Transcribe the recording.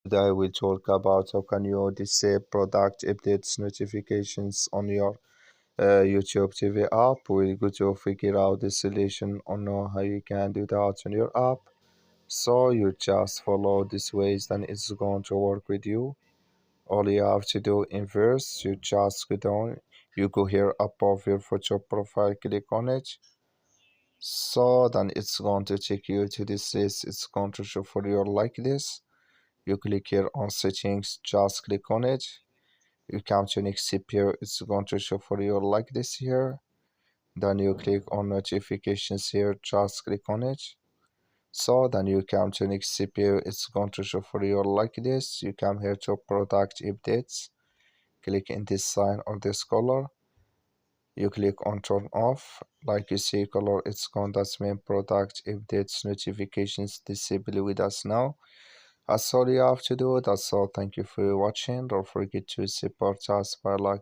Today we'll talk about how can you disable product updates notifications on your YouTube TV app. We're going to figure out the solution on how you can do that on your app. So you just follow these ways, then it's going to work with you. All you have to do in first, you just go down, you go here above your photo profile, click on it. So then it's going to take you to this list. It's going to show for you like this. You click here on settings, just click on it. You come to next here, it's going to show for you like this here. Then you click on notifications here, just click on it. So then you come to next here, it's going to show for you like this. You come here to product updates, click in this sign or this color. You click on turn off. Like you see color, it's gone. That's mean product updates notifications disable with us now. That's all you have to do. That's all. Thank you for watching. Don't forget to support us by like